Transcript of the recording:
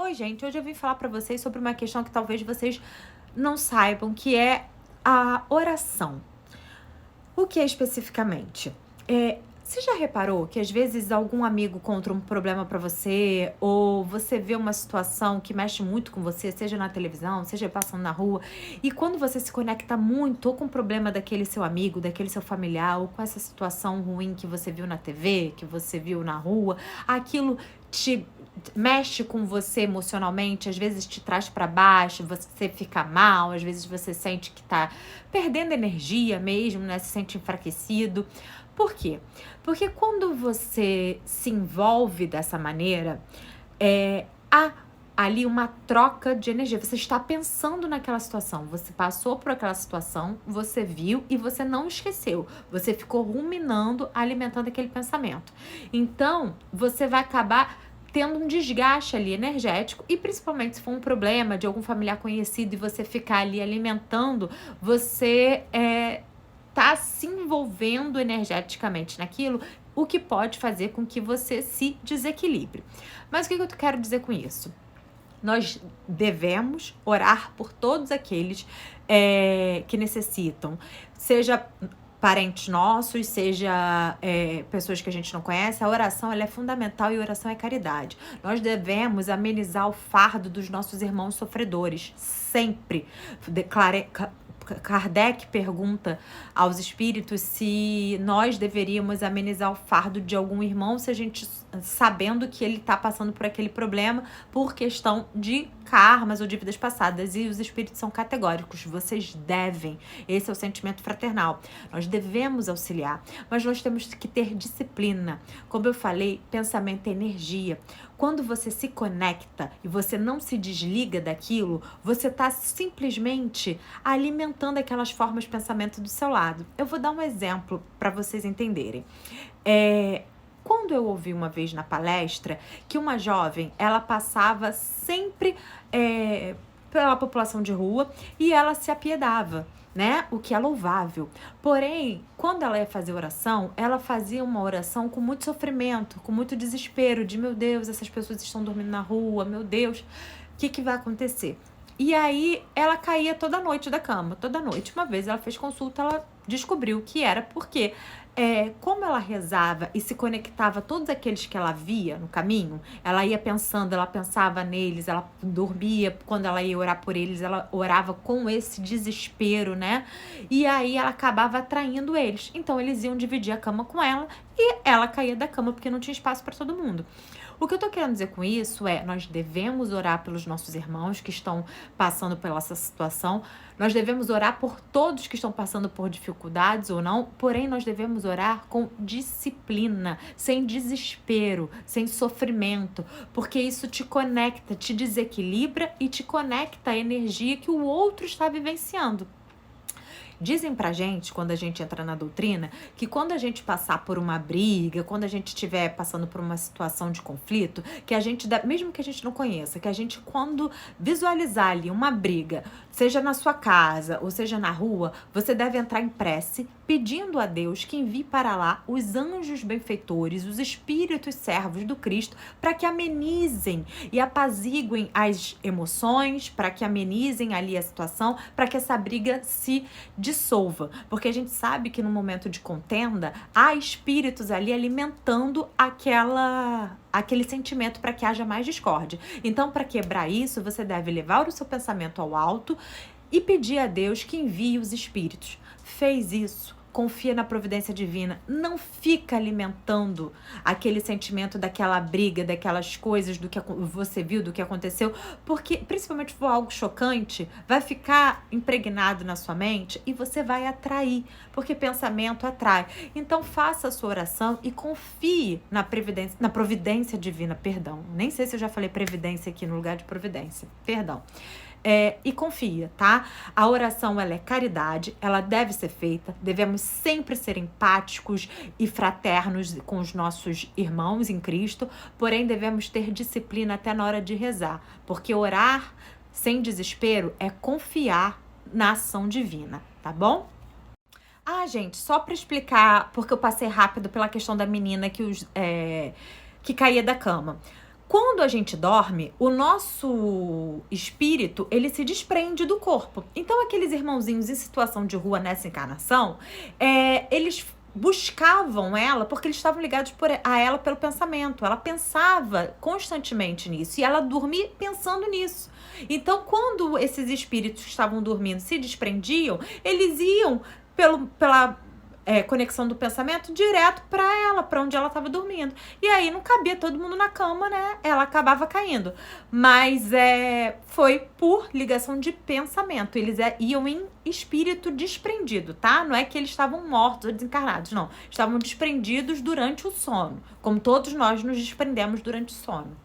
Oi, gente, hoje eu vim falar para vocês sobre uma questão que talvez vocês não saibam, que é a oração. O que é especificamente? Você já reparou que às vezes algum amigo conta um problema para você, ou você vê uma situação que mexe muito com você, seja na televisão, seja passando na rua, e quando você se conecta muito ou com o problema daquele seu amigo, daquele seu familiar, ou com essa situação ruim que você viu na TV, que você viu na rua, aquilo te mexe com você emocionalmente, às vezes te traz para baixo, você fica mal, às vezes você sente que tá perdendo energia mesmo, né? Se sente enfraquecido. Por quê? Porque quando você se envolve dessa maneira, há ali uma troca de energia. Você está pensando naquela situação, você passou por aquela situação, você viu e você não esqueceu. Você ficou ruminando, alimentando aquele pensamento. Então, você vai acabar tendo um desgaste ali energético, e principalmente se for um problema de algum familiar conhecido e você ficar ali alimentando, você tá se envolvendo energeticamente naquilo, o que pode fazer com que você se desequilibre. Mas o que eu quero dizer com isso? Nós devemos orar por todos aqueles que necessitam, seja parentes nossos, seja pessoas que a gente não conhece. A oração ela é fundamental, e oração é caridade. Nós devemos amenizar o fardo dos nossos irmãos sofredores, sempre. Kardec pergunta aos espíritos se nós deveríamos amenizar o fardo de algum irmão, se a gente, sabendo que ele está passando por aquele problema por questão de karmas ou dívidas passadas, e os espíritos são categóricos: vocês devem. Esse é o sentimento fraternal. Nós devemos auxiliar, mas nós temos que ter disciplina. Como eu falei, pensamento é energia. Quando você se conecta e você não se desliga daquilo, você está simplesmente alimentando aquelas formas de pensamento do seu lado. Eu vou dar um exemplo para vocês entenderem. Quando eu ouvi uma vez na palestra que uma jovem, ela passava sempre pela população de rua e ela se apiedava, né? O que é louvável. Porém, quando ela ia fazer oração, ela fazia uma oração com muito sofrimento, com muito desespero, de meu Deus, essas pessoas estão dormindo na rua, meu Deus, o que vai acontecer? E aí ela caía toda noite da cama, toda noite. Uma vez ela fez consulta, ela descobriu que era porque como ela rezava e se conectava a todos aqueles que ela via no caminho, ela ia pensando, ela pensava neles, ela dormia, quando ela ia orar por eles, ela orava com esse desespero, né? E aí ela acabava atraindo eles. Então eles iam dividir a cama com ela e ela caía da cama porque não tinha espaço para todo mundo. O que eu tô querendo dizer com isso nós devemos orar pelos nossos irmãos que estão passando por essa situação, nós devemos orar por todos que estão passando por dificuldades ou não, porém nós devemos orar com disciplina, sem desespero, sem sofrimento, porque isso te conecta, te desequilibra e te conecta à energia que o outro está vivenciando. Dizem pra gente, quando a gente entra na doutrina, que quando a gente passar por uma briga, quando a gente estiver passando por uma situação de conflito, que a gente, mesmo que a gente não conheça, que a gente, quando visualizar ali uma briga, seja na sua casa ou seja na rua, você deve entrar em prece, pedindo a Deus que envie para lá os anjos benfeitores, os espíritos servos do Cristo, para que amenizem e apaziguem as emoções, para que amenizem ali a situação, para que essa briga se dissolva, porque a gente sabe que no momento de contenda há espíritos ali alimentando aquele sentimento para que haja mais discórdia. Então, para quebrar isso, você deve levar o seu pensamento ao alto e pedir a Deus que envie os espíritos. Fez isso, confia na providência divina, não fica alimentando aquele sentimento daquela briga, daquelas coisas do que você viu, do que aconteceu, porque principalmente se for algo chocante, vai ficar impregnado na sua mente e você vai atrair, porque pensamento atrai. Então faça a sua oração e confie na providência divina, perdão, nem sei se eu já falei previdência aqui no lugar de providência, perdão. E confia, tá? A oração, ela é caridade, ela deve ser feita, devemos sempre ser empáticos e fraternos com os nossos irmãos em Cristo, porém devemos ter disciplina até na hora de rezar, porque orar sem desespero é confiar na ação divina, tá bom? Gente, só para explicar, porque eu passei rápido pela questão da menina que caía da cama. Quando a gente dorme, o nosso espírito, ele se desprende do corpo. Então, aqueles irmãozinhos em situação de rua nessa encarnação, eles buscavam ela porque eles estavam ligados a ela pelo pensamento. Ela pensava constantemente nisso e ela dormia pensando nisso. Então, quando esses espíritos que estavam dormindo se desprendiam, eles iam pela conexão do pensamento direto para ela, para onde ela estava dormindo. E aí não cabia todo mundo na cama, né? Ela acabava caindo. Mas foi por ligação de pensamento. Eles iam em espírito desprendido, tá? Não é que eles estavam mortos ou desencarnados, não. Estavam desprendidos durante o sono, como todos nós nos desprendemos durante o sono.